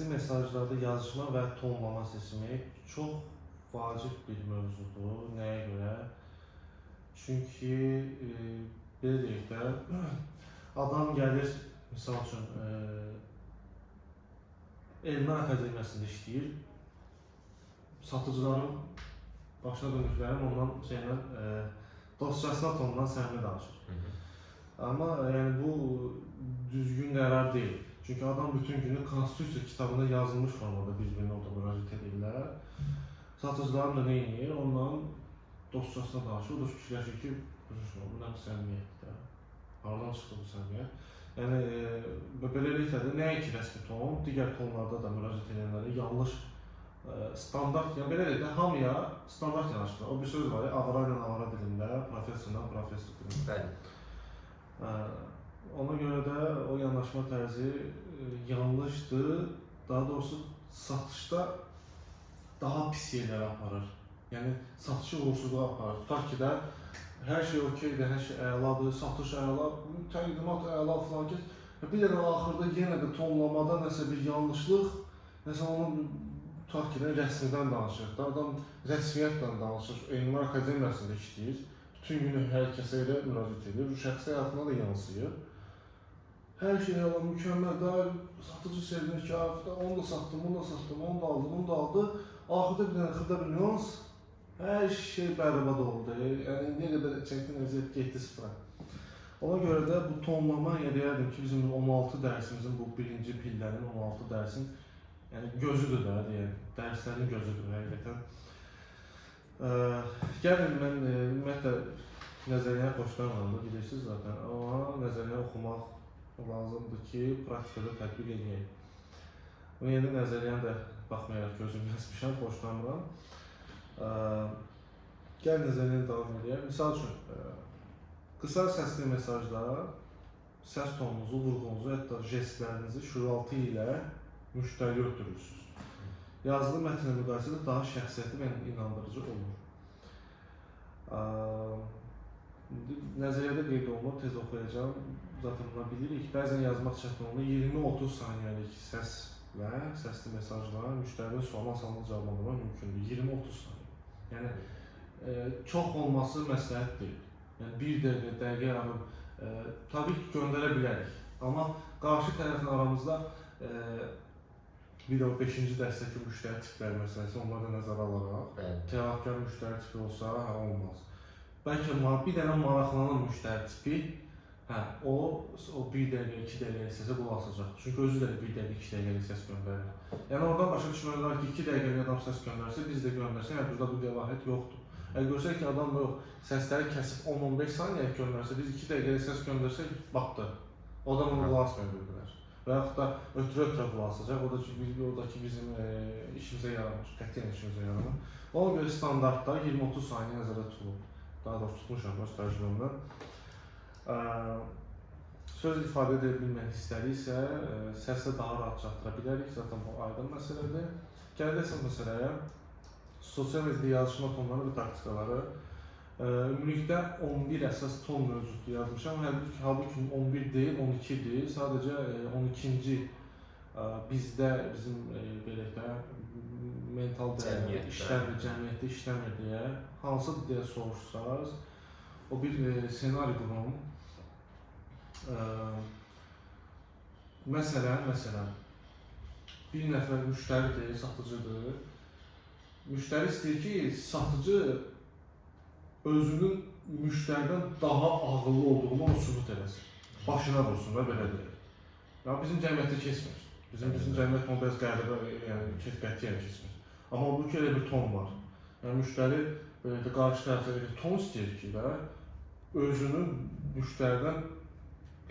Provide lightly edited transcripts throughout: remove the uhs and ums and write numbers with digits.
Mesajlarda yazışma və tonlama seçimi çox vacib bir mövzudur. Nəyə görə? Çünki belə deyək də, adam gəlir, misal üçün, Elmlər Akademiyasında işləyir, satıcıların başına dönüklərim ondan dostcasına tonundan səmimi danışır. Amma yəni bu düzgün qərar deyil. Çünki adam bütün günü konstitusiya kitabında yazılmış formada bir-birinə orada müraciət edirlər. Satıcıların da nə edir? Ondan dostcasına danışır. O da fikirləşir ki, bu nə səmimiyyətdir? Haradan çıxdı bu səmimiyyət? Yəni, beləliklə də nəinki rəsmi ton, digər tonlarda da müraciət edənlərə yanlış standart, yəni belə deyək də, hamıya standart yanaşırlar. O bir söz var ya, avara ilə avara dilində, professordan professor dilində. Ona görə də o yanaşma tərzi yanlışdır. Daha doğrusu satışda daha pis yerlərə aparır. Yəni satışı uğursuzluğa aparır. Tutaq ki də hər şey okeydir, hər şey əladır, satış əla, təqdimat əla filan ki, bir dənə axırda yenə də tonlamada nəsə bir yanlışlıq, nəsə onun tutaq ki də rəsmidən danışır. Adam rəsmiyyətlə danışır, Elmlər Akademiyasında işləyir. Bütün günü hər kəsə elə müraciət edir, şəxsi həyatına da yansıyır. Hər şey əla, mükəmməl, daha satıcı sevdikar, onu da satdım, bunu da satdım, onu da aldı, bunu da aldı. Axırda bir dənə xırda bir nüans, hər şey bərbad oldu. Yəni, nə qədər çəkdin, əziyyət getdi sıfıra. Ona görə də bu tonlama, deyərdim ki, bizim 16 dərsimizin, bu birinci pillərin 16 dərsin gözüdür də, dərslərin gözüdür həqiqətən. Gəlin, mən ümumiyyətlə nəzəriyyəni xoşlanmıram, bilirsiniz zaten, amma nəzəriyyə oxumaq lazımdır ki, praktikada tətbiq edəyək. Bunu yeni nəzəriyyəni də baxmayaraq ki, özüm yazmışam, xoşlanmıram. Gəl nəzəriyyəni davam edəyək. Misal üçün, qısa səsli mesajda səs tonunuzu, vurğunuzu, hətta jestlərinizi şüuraltı ilə müştəri ötürürsünüz. Yazılı mətnlə müqayisədə daha şəxsiyyətli və inandırıcı olur. Nəzəriyyədə qeyd olunur, tez oxuyacağım, zaten buna bilirik. Bəzən yazmaq çətin olur, 20-30 saniyəlik səslə, səsli mesajla müştərinin sualına asanlıqla cavablandırmaq mümkündür. 20-30 saniyə. Yəni, çox olması məsləhət deyil. Yəni, bir dəqiqə yarım, tabii ki, göndərə bilərik. Amma qarşı tərəfin aramızda bir də o 5-ci dərsdəki müştəri tipləri məsələsi, onları da nəzərə alaraq, təvəkkar müştəri tipi olsa, olmaz. Bəlkə bir dənə maraqlanan müştəri tipi, o 1 dəqiqə, 2 dəqiqə səsə qulaq asacaq. Çünki özü də 1 dəqiqə, 2 dəqiqəlik səs göndərir. Yəni oradan başa düşmək olar ki, 2 dəqiqəlik adam səs göndərsə, biz də göndərsək, burada bu qəvahət yoxdur. Əgər görsək ki, adam səsləri kəsib 10-15 saniyə göndərsə, biz 2 dəqiqəlik səs göndərsək, batdı. O da onu qulaq asmaya bildirər. Və yaxud da ötürə-ötürə qulaq asacaq, oradakı bizim işimizə yaramır, qətiyyən işimizə yaramır. Ona görə standartda 20-30 saniyə nəzərdə tutulub. Daha doğrusu tutmuşam öz tərcümümdən. Söz ifadə edə bilməyən hissləri isə səslə daha rahat çatdıra bilərik, zaten bu aydın məsələdir. Gələk məsələyə, sosial mediada yazışma tonları və taktikaları. Ümumilikdə 11 əsas ton mövcuddur yazmışam, halbuki 11 deyil, 12-dir. Sadəcə 12-ci bizdə, bizim belə də, mental işləmir, cəmiyyətdə işləmir deyə, hansıdır deyə soruşsaz, o bir senari qurum. Məsələn, bir nəfər müştəridir, satıcıdır. Müştəri istəyir ki, satıcı özünün müştəridən daha ağıllı olduğunu onu sübut eləsin. Başına vursun və belə deyir. Bizim cəmiyyətdə keçmir. Bizim cəmiyyət onu biraz qəribə, qətiyyən keçmir. Amma bu ki, elə bir ton var. Müştəri qarşı tərəfə ton istəyir ki, özünün müştəridən,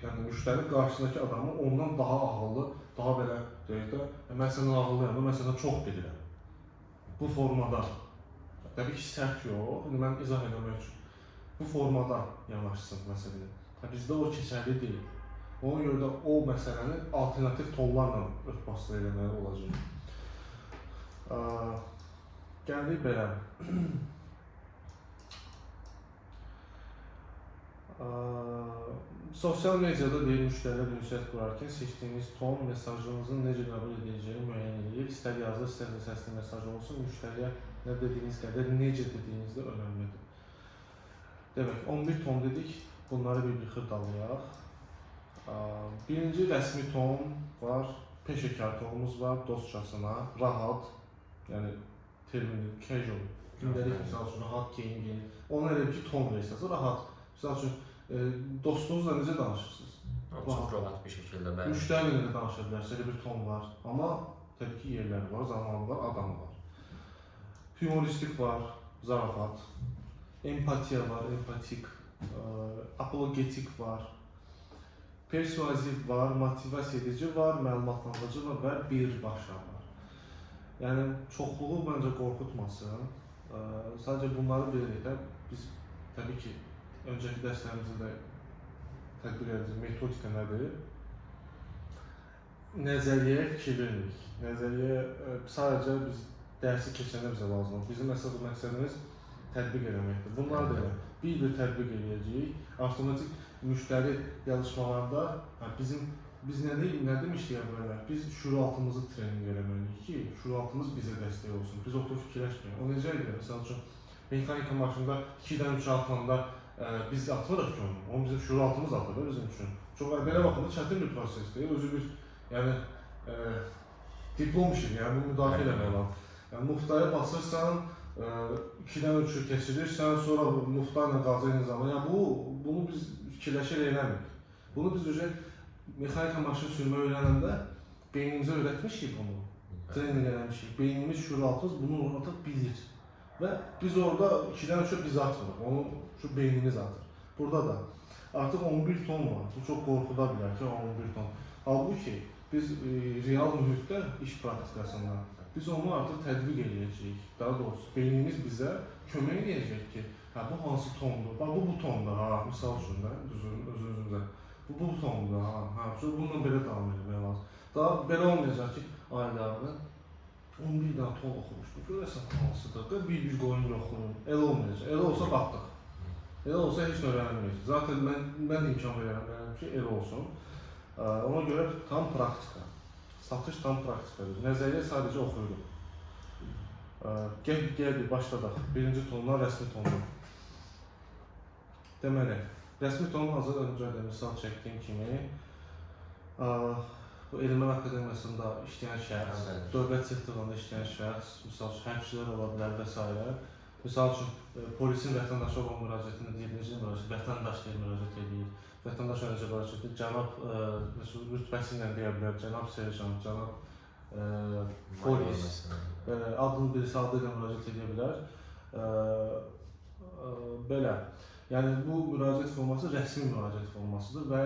yəni müştəri qarşısındakı adamı ondan daha ağıllı, daha belə deyək də, mən səndən ağıllıyam, mən səndən çox bilirəm. Bu formada, təbii ki, sərt yox, mən izah eləmək üçün, bu formada yanaşsın məsələyə. Bizdə o keçərli deyil. Ona görə də o məsələni alternativ tonlarla örtbaslı eləməli olacaq. Gəldik belə. Sosial mediada deyil müştərilərlə ünsiyyət qurarkən seçdiyiniz ton mesajınızın necə qəbul ediləcəyini müəyyən edir. İstər yazılı, istər də səsli mesaj olsun, müştəriyə nə dediyiniz qədər necə dediyiniz də önəmlidir. Demək, 11 ton dedik, bunları bir xırdalayaq. Birinci rəsmi ton var, peşəkar tonumuz var, dostcasına, rahat, yəni termini, casual, gündəlik misal üçün rahat geyim. Onun elə bir ton versiyası rahat. Misal üçün, dostunuzla necə danışırsınız? Çox rahat bir şəkildə bəli. Müştərilə də danışa bilərsiniz, elə bir ton var. Amma təbii ki, yerləri var, zamanı var, adamı var. Humoristik var, zarafat. Empatiya var, empatik. Apologetik var. Persuasiv var, motivasiya edici var, məlumatlandırıcı var və birbaşa var. Yəni, çoxluğu məncə qorxutmasın. Sadəcə bunları belə deyək, biz təbii ki, öncəki dərslərimizdə də tətbiq edəcək metodika nədir? Nəzəriyyəyə fikir vermirik. Nəzəriyyə sadəcə biz dərsi keçəndə bizə lazımdır. Bizim əsas məqsədimiz tətbiq eləməkdir. Bunlar da elə. Bir tətbiq eləyəcəyik. Avtomatik müştəri yazışmalarında biz nə demişdik əvvəllər? Biz şüuraltımızı trening eləməliyik ki, şüuraltımız bizə dəstək olsun. Biz oturub fikirləşməyik. O necə edir? Məsəl üçün, mexanika maşında 2-dən 3-ə atanda biz atmırıq ki onu. Onu bizim şüuraltımız atır da bizim üçün. Çox belə baxımda çətin bir prosesdir. Özü bir, yəni, diplom işidir, yəni bunu müdafiə eləmək lazım. Yəni, muftaya basırsan, 2-dən 3-ü keçirirsən, sonra muftayla qalacaq zaman. Yəni, bunu biz fikirləşir eləmirik. Bunu biz mexanika maşını sürməyi öyrənəndə beynimizə öyrətmişik bunu. Trening eləmişik. Beynimiz, şüuraltımız bunu artıq bilir. Və biz orada 2-dən 3-ə biz atmırıq, onu şu beynimiz atır. Burada da artıq 11 ton var, bu çox qorxuda bilər ki, 11 ton. Halbuki biz real mühitdə, iş praktikasında, biz onu artıq tətbiq edəcəyik. Daha doğrusu, beynimiz bizə kömək edəcək ki, bu hansı tondur, bu tondur, misal üçün də, öz-özümüzə, bu tondur, bununla belə davam etmək lazım. Daha belə olmayacaq ki, aylarını 11 dənə ton oxumuşdur, görəsən hansıdır, bir qoyun yoxlayın, elə olmayacaq, elə olsa batdıq. Elə olsa heç nə öyrənilməyəcək. Zaten mən imkan verəm ki, elə olsun. Ona görə tam praktika, satış tam praktikadır. Nəzəriyyə sadəcə oxuyuruq. Gəldik, başladaq. Birinci tondan rəsmi tondan. Deməli, rəsmi tonun hazır öncə də misal çəkdiyim kimi, bu Elmlər Akademiyasında işləyən şəxs, dövlət sektorunda işləyən şəxs, misal hərbçilər ola bilər və s. Misal üçün, polisin vətəndaşa olan müraciətində deyil, necə müraciət, vətəndaş deyə müraciət edir. Vətəndaş necə müraciət edir, cənab rütbəsi ilə deyə bilər, cənab serjant, cənab polis, adını birisi adı ilə müraciət edə bilər. Belə, yəni bu müraciət forması rəsmi müraciət formasıdır və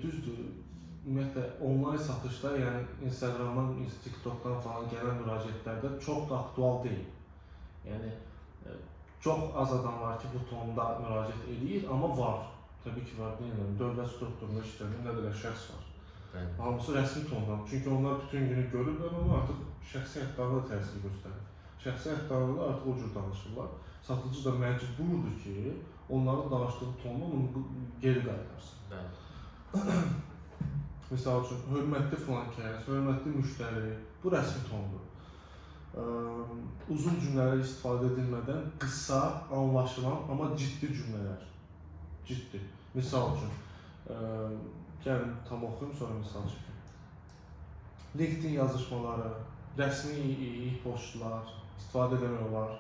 düzdür, ümumiyyətlə, onlayn satışda, yəni Instagramdan, TikTokdan falan gələn müraciətlərdə çox da aktual deyil. Yəni, çox az adam var ki, bu tonda müraciət edir, amma var. Təbii ki, var, deyiləm, dövlət strukturunda işləyən nə qədər şəxs var. Hamısı rəsmi tondan. Çünki onlar bütün günü görürlər, onu artıq şəxsi həyatlarına təsir göstərir. Şəxsi həyatlarında artıq o cür danışırlar. Satıcı da məcburdur ki, onların danışdığı tonla onu geri qaytarsın. Misal üçün, hörmətli filankəs, hörmətli müştəri, bu rəsmi tondur. Uzun cümlələr istifadə edilmədən qısa, anlaşılan, amma ciddi cümlələr. Ciddi. Misal üçün, gəlin tam oxuyum, sonra misal çəkim. LinkedIn yazışmaları, rəsmi e-postlar istifadə edəmək olar.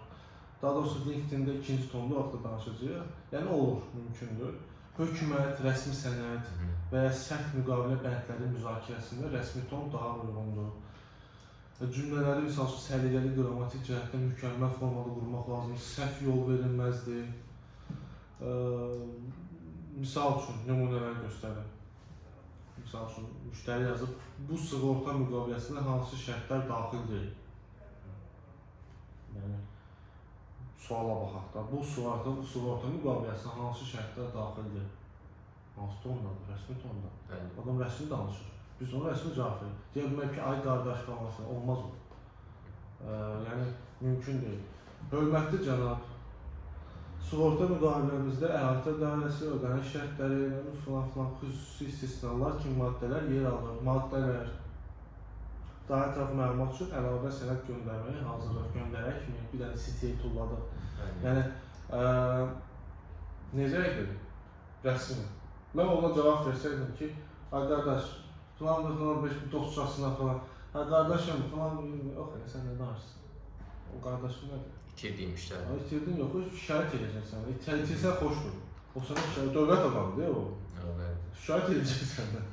Daha doğrusu LinkedIn-də ikinci tonda o vaxtda danışacağıq. Yəni olur, mümkündür. Hökumət, rəsmi sənəd və ya sərt müqavilə bəndləri müzakirəsində rəsmi ton daha uyğundur. Cümlələri, misal üçün, səliqəli, qrammatik cəhətdən mükəmməl formada qurmaq lazımdır, səhv yol verilməzdir. Misal üçün, nümunələr göstərim. Misal üçün, müştəri yazıb, bu sığorta müqaviləsinə hansı şərtlər daxildir? Yəni, suala baxaq da, bu sığorta müqaviləsinə hansı şərtlər daxildir? Hansı tondadır, rəsmi tonda. Adam rəsmi danışır. Biz ona rəsmi cavab verir. Deyə bilmək ki, ay qardaş falan, olmaz o. Yəni, mümkün deyil. Hörmətli cənab, Sığorta müqaviləmizdə əhatə dairəsi, ödəniş şərtləri, filan xüsusi istisnalar kimi maddələr yer alır. Maddələr daha ətraflı məlumat üçün əlavə sənəd göndərməyi hazırlıq göndərək mi? Bir dənə sitəyə tulladıq. Yəni necə idi? Rəsmi. Mən ona cavab versəydim ki, qardaş, filan 5 dostçasına falan, qardaşım filan, sən nə danışsın? O qardaşım nədir? İtirdiyim işlər. İtirdin yox, şikayət edəcəksən. İtirsən xoşdur. O sənə şikayət, dövlət adamıdır o. Şikayət edəcəksən səndən.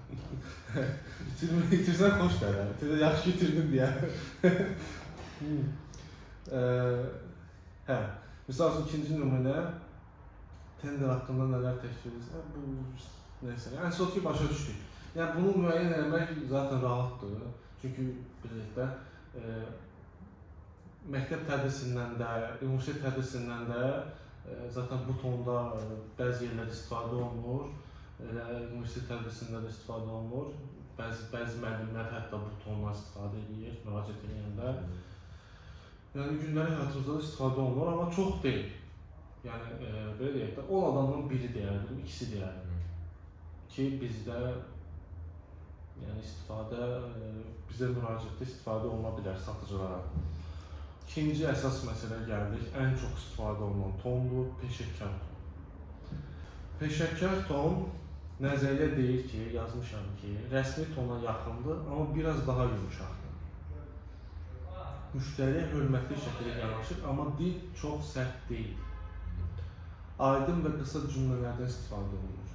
İtirsən xoş gələr. Yaxşı ki itirdin deyə. Hə, misal üçün ikinci nümunə, tender haqqında nələr təklif edirsən? Bu neysə, ən son ki başa düşdük. Yəni bunu müəyyən etmək zaten rahatdır. Çünki birlikdə məktəb tədrisindən də, universitet tədrisindən də zaten bu tonda bəzi yerlər istifadə olunur. Elə universitet tədrisində də istifadə olunur. Bəzi müəllimlər hətta bu tondan istifadə edir, müraciət edəndə. Yəni gündəlik həyatımızda da istifadə olunur, amma çox deyil. Yəni belə deyək də, 10 adamdan biri deyərdim, ikisi deyərdim ki, bizdə yəni istifadə, bizə müraciətdə istifadə oluna bilər satıcılara. İkinci əsas məsələ gəldik, ən çox istifadə olunan tondur, peşəkar ton. Peşəkar ton nəzəriyyə deyir ki, yazmışam ki, rəsmi tona yaxındır, amma biraz daha yumuşaqdır. Müştəriyə hörmətli şəkildə yanaşır, amma dil çox sərt deyil. Aydın və qısa cümlələrdən istifadə olunur.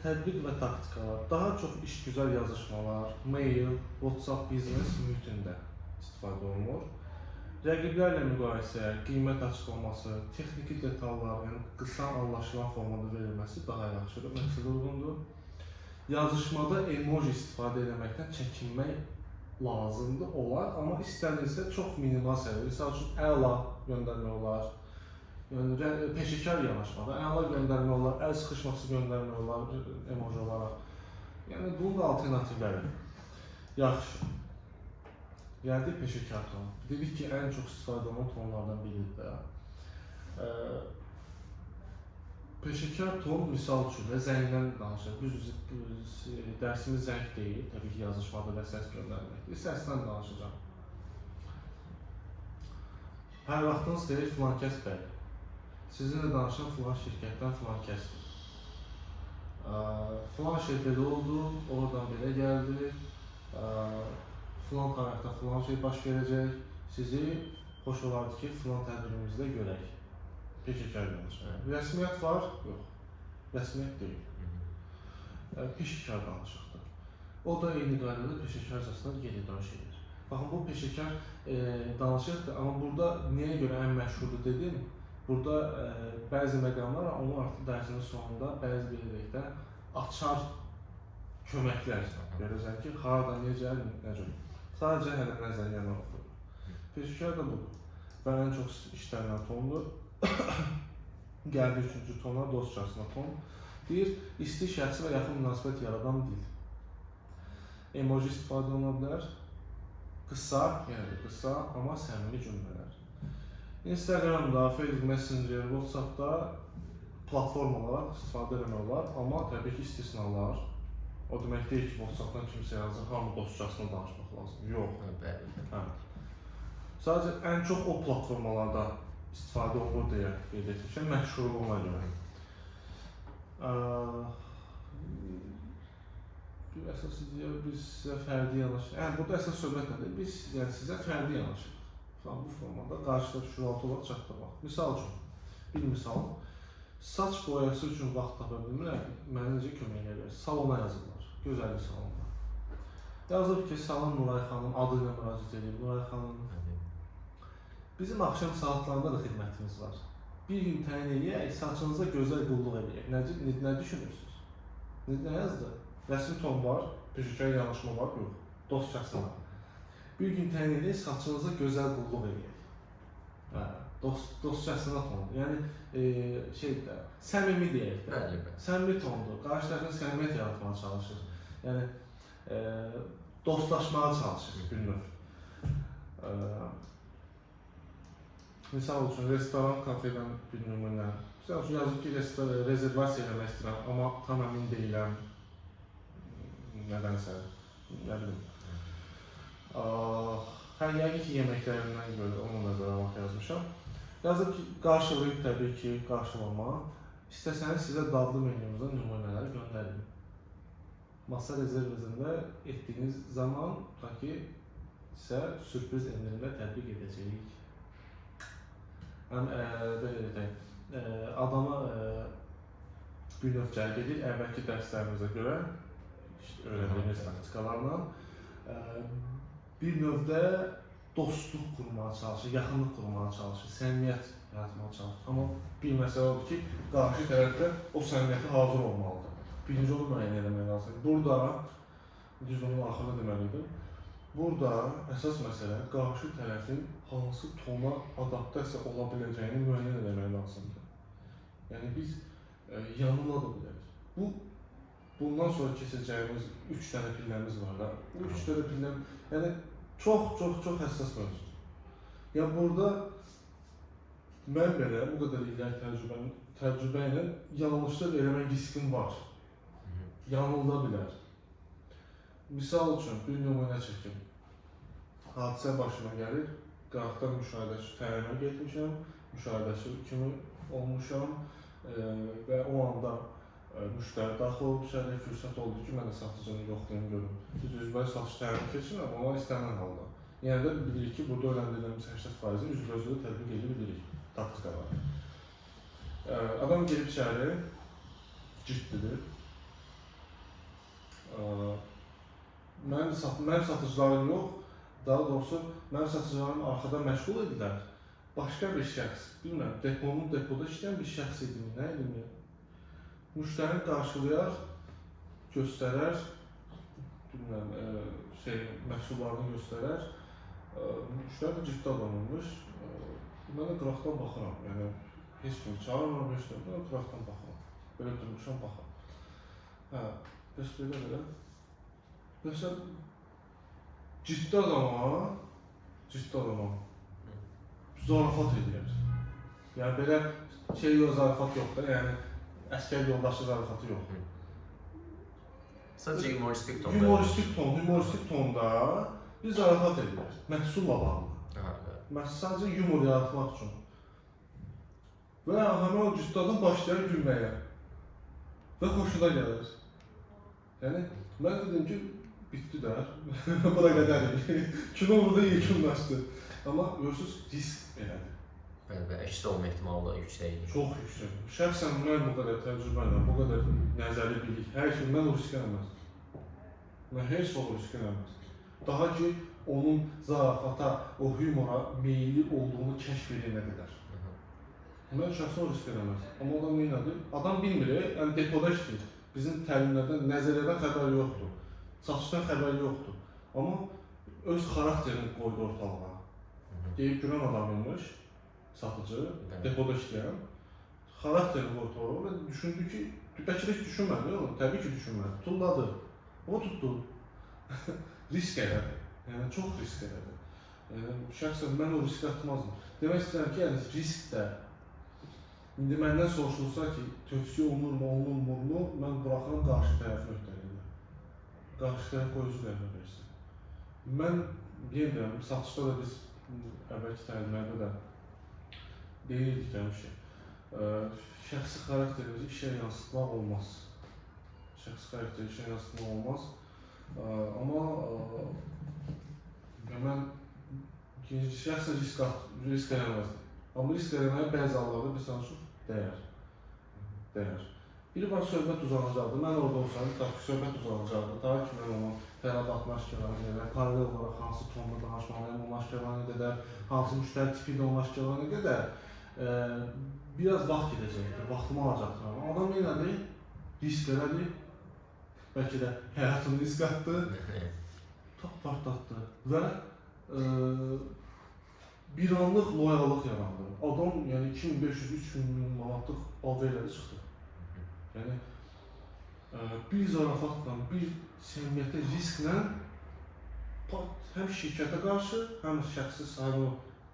Tətbiq və taktikalar, daha çox işgüzar yazışmalar, mail, WhatsApp biznes mühitində istifadə olunur. Rəqiblərlə müqayisə, qiymət açıqlaması, texniki detallar, yəni qısa anlaşılan formada verilməsi daha yaxşıdır, məqsədə uyğundur. Yazışmada emoji istifadə etməkdən çəkinmək lazımdır, olar, amma istənilsə çox minimal səviyyə, misal üçün əla göndərmək olar. Yəni peşəkar yanaşmada əla göndərmə olar, əl sıxışması göndərmə olar emoji olaraq. Yəni bunun da alternativləri yaxşı. Gəldik peşəkar ton. Dedik ki, ən çox istifadə olunan tonlardan biridir də. Peşəkar ton misal üçün də zəngdən danışır. Biz dərsimiz zəng deyil, təbii ki, yazışmada və səs göndərməkdir. Səsdən danışacağım. Hər vaxtınız xeyir filankəs bəy. Sizinlə danışan filan şirkətdən filan kəsdir. Filan şey belə oldu, oradan belə gəldi. Filan tarixdə filan şey baş verəcək. Sizi xoş olardı ki, filan tədbirimizdə görək. Peşəkar danışır. Rəsmiyyət var? Yox. Rəsmiyyət deyil. Peşəkar danışıqdır. O da eyni qaydada peşəkarcasına geri dönüş edir. Baxın, bu peşəkar danışıqdır, amma burada niyə görə ən məşhurdur dedim? Burada bəzi məqamlar, onu artıq dərsin sonunda bəzi birlikdə açar köməklər verəcəm ki, harada, necə, necə. Sadəcə hələ nəzəriyyəni oxuyur. Peşəkar da budur və ən çox işlənilən tondur. Gəldi üçüncü tona, dostcasına ton. Deyir, isti şəxsi və yaxın münasibət yaradan dil. Emoji istifadə oluna bilər. Qısa, yəni qısa, amma səmimi cümlələr. Instagramda, Facebook Messenger, WhatsAppda platform olaraq istifadə etmək olar, amma təbii ki, istisnalar. O demək deyil ki, WhatsAppdan kimsə yazır, hamı dostcasına danışmaq lazım. Yox. Sadəcə ən çox o platformalarda istifadə olunur deyə qeyd etmişəm, məşhurluğuna görə. Əsas ideya biz sizə fərdi yanaşırıq. Burada əsas söhbət nədir? Biz sizə fərdi yanaşırıq. Bu formada qarşıda şüuraltı olaraq çatdırmaq. Misal üçün, bir misal, saç boyası üçün vaxt tapa bilmirəm, mənə necə kömək edir? Salona yazırlar, gözəllik salonuna. Yazıb ki, salon Nuray xanım adı ilə müraciət edir, Nuray xanım. Bizim axşam saatlarında da xidmətimiz var. Bir gün təyin edək, saçınıza gözəl qulluq edək. Nə düşünürsünüz? Nə yazdı? Rəsmi ton var, peşəkar yanaşma var, yox, dostcasına. Bir gün təyin edək, saçınıza gözəl qulluq edək. Dostcasına tondur. Yəni, səmimi deyək də. Səmimi tondur. Qarşı tərəfdən səmimiyyət yaratmağa çalışır. Yəni, dostlaşmağa çalışır bir növ. Misal üçün, restoran, kafedən bir nümunə. Misal üçün, yazıb ki, rezervasiya eləmək istəyirəm, amma tam əmin deyiləm nədənsə, nə bilim. Yəqin ki, yeməklərindən görə onu nəzərə almaq yazmışam. Yazıb ki, qarşılayıb təbii ki, qarşılama. İstəsəniz sizə dadlı menyumuzdan nümunələri göndərim. Masa rezervəsində etdiyiniz zaman sizə sürpriz endirimlə tətbiq edəcəyik. Belə deyək, adama bir növ cəlb edir, əvvəlki dərslərimizə görə, öyrəndiyimiz taktikalarla bir növdə dostluq qurmağa çalışır, yaxınlıq qurmağa çalışır, səmimiyyət yaratmağa çalışır. Amma bir məsələ odur ki, qarşı tərəfdə o səmimiyyətə hazır olmalıdır. Birinci onu müəyyən etmək lazımdır. Burada, düz onun axırını deməliydim, burada əsas məsələ qarşı tərəfin hansı tona adaptasiya ola biləcəyini müəyyən etmək lazımdır. Yəni biz yanıla da bilərik. Bundan sonra keçəcəyimiz 3 dənə pilləmiz var da. Bu 3 dənə pillə, yəni çox həssas mövzudur. Yəni burada mən belə bu qədər illər təcrübə ilə yanlışlıq eləmək riskim var. Yanılda bilər. Misal üçün, bir nümunə çəkim. Hadisə başıma gəlir, qıraqdan müşahidəçi təyinə getmişəm, müşahidəçi kimi olmuşam və o anda müştəri daxil olub içəriyə fürsət oldu ki, mən də satıcını yoxlayım görüm. Biz üzbəüz satış təyinə keçin, amma ona istənilən halda. Yəni də bilirik ki, burada öyrəndiyimiz 80% üzbəüzdə tətbiq edə bilirik taktikalar. Adam gelib içəri, ciddidir. Mənim satıcılarım yox, daha doğrusu mənim satıcılarım arxada məşğul edilər. Başqa bir şəxs, bilmirəm, depoda işləyən bir şəxs idimi, nə idimi? Müştərini qarşılayar, göstərər, bilmirəm, məhsullarını göstərər. Müştəri də ciddi adam olmuş. Mən də qıraqdan baxıram, yəni heç kimi çağırmıram, heç kimi, mən qıraqdan baxıram. Belə durmuşam, baxıram. Bəs belə. Məsələn, ciddi adama zarafat edir. Yəni belə zarafat yox da, yəni əskər yoldaşı zarafatı yox. Sadəcə humoristik tonda. Humoristik tonda bir zarafat edir. Məhsulla bağlı. Sadəcə humor yaratmaq üçün. Və həmin o ciddi adam başlayır gülməyə. Və xoşuna gəlir. Yəni, mən dedim ki, bitdi də, bura qədərim. Kino burada yekunlaşdı. Amma görürsünüz, risk belədir. Bəli, əks olma ehtimalı da yüksəkdir. Çox yüksək. Şəxsən mən bu qədər təcrübə ilə, bu qədər nəzəri bilik, hər şey mən o risk eləməzdim. Mən heç o risk eləməzdim. Daha ki, onun zarafata, o humora meyilli olduğunu kəşf edənə qədər. Mən şəxsən o risk eləməzdim. Amma adam neylədir? Adam bilmir, yəni depoda işləyir. Bizim təlimlərdən, nəzəriyyədən xəbəri yoxdur. Satışdan xəbəri yoxdur. Amma öz xarakterini qoydu ortalığa. Deyib görən adam imiş, satıcı, depoda işləyən. Xarakterini qoydu ortalığa və düşündü ki, bəlkə heç düşünmədi, təbii ki düşünmədi. Tulladı. O tutdu. Risk elədi. Yəni çox risk elədi. Şəxsən mən o riski atmazdım. Demək istəyirəm ki, yəni risk də İndi məndən soruşulsa ki, tövsiyə olunurmu, mən buraxıram qarşı tərəfin öhdəliyinə. Qarşı tərəf qoyucu qərarı versin. Mən deyirəm, satışda da biz əvvəlki təlimlərdə də deyirdik həmişə. Şəxsi xarakterimizi işə yansıtmaq olmaz. Şəxsi xarakteri işə yansıtmaq olmaz. Amma mən şəxsən risk eləməzdim. Amma risk eləməyə bəzi hallarda bir sanışıq dəyər. Biri var, söhbət uzanacaqdı. Mən orada olsaydım, söhbət uzanacaqdı. Daha ki, mən onu tələbatını aşkarlanı edər, paralel olaraq hansı tonda danışmalıyım, onu aşkarlanı edər, hansı müştəri tipi ilə onu aşkarlanı edər. Biraz vaxt gedəcəkdir, vaxtımı alacaqdır. Adam elədi, risk elədi, bəlkə də həyatını risk atdı, partlatdı və bir anlıq loyallıq yarandı. Adam yəni 2500-3000 manatlıq alverləri çıxdı. Yəni bir zarafatla, bir səmimiyyətə, risklə həm şirkətə qarşı, həm şəxsi sahibi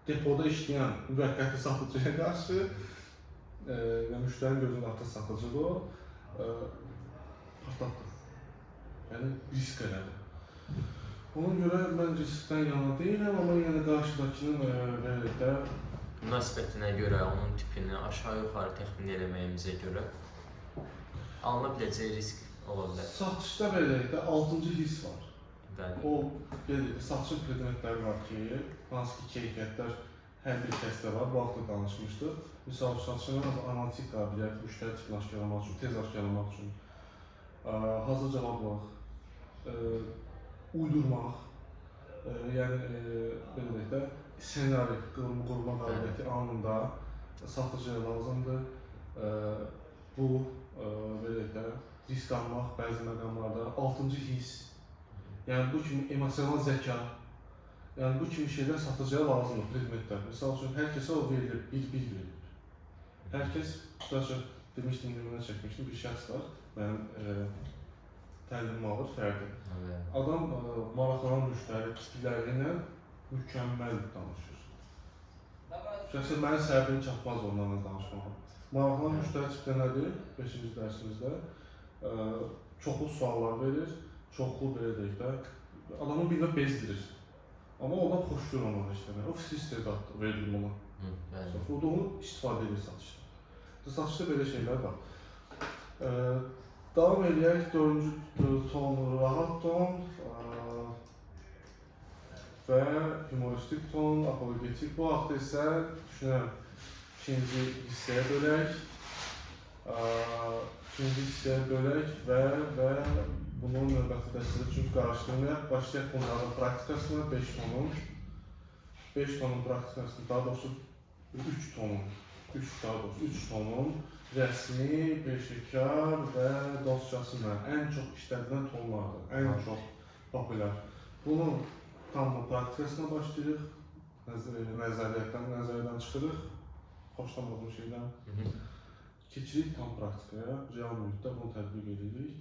depoda işləyən müvəqqəti satıcıya qarşı yəni müştərinin gözünün altında satıcıdır o, partlatdı. Yəni risk elədi. Ona görə mən riskdən yana deyiləm, amma yəni qarşıdakının belə Münasibətinə görə, onun tipini aşağı-yuxarı təxmin eləməyimizə görə alına biləcək risk ola bilər. satışda belə də 6-cı hiss var. Bəli. O belə satışın predmetləri var ki, hansı ki keyfiyyətlər hər bir kəsdə var. Bu haqda danışmışdıq. Misal satışın analitik qabiliyyət, müştəri tipini aşkarlamaq üçün, tez aşkarlamaq üçün, hazır cavablıq, uydurmaq, yəni belə deyək də ssenari qurma qabiliyyəti anında satıcıya lazımdır. Bu belə deyək də risk almaq bəzi məqamlarda 6-cı hiss, yəni bu kimi emosional zəka, yəni bu kimi şeylər satıcıya lazımdır, predmetlər. Misal üçün hər kəsə o verilir, bir verilir. Hər kəs, tutaq demişdim, nümunə çəkmişdim, bir şəxs var, mənim təlimimi alır, Fərdi. Adam maraqlanan müştəri tipləri ilə mükəmməl danışır. Şəxsən mənim səbəbim çatmaz onlarla danışmağa. Maraqlanan müştəri tipləri nədir? 5-ci dərsimizdə çoxlu suallar verir, çoxlu belə deyək də, adamın birinə bezdirir. Amma ondan xoşlayır onlarla işləmək. O fikir istedaddır, verilir ona. O da onu istifadə edir satışda. Satışda belə şeylər var. Davam edək, 4-cü ton rahat ton və humoristik ton, apologetik. Bu haqda isə düşünürəm, ikinci hissəyə bölək. İkinci hissəyə bölək və bunun növbəti dəstədə çünki qarşılamayaq. Başlayaq bunların praktikasına 5 tonun. 5 tonun praktikasını, daha doğrusu 3 tonun rəsmi, peşəkar və dostcası ilə ən çox işlədilən tonlardır, ən çox populyar. Bunu tam bu praktikasına başlayırıq, nəzəriyyətdən çıxırıq, xoşlamadığım şeydən. Keçirik tam praktikaya, real mühitdə bunu tətbiq edirik.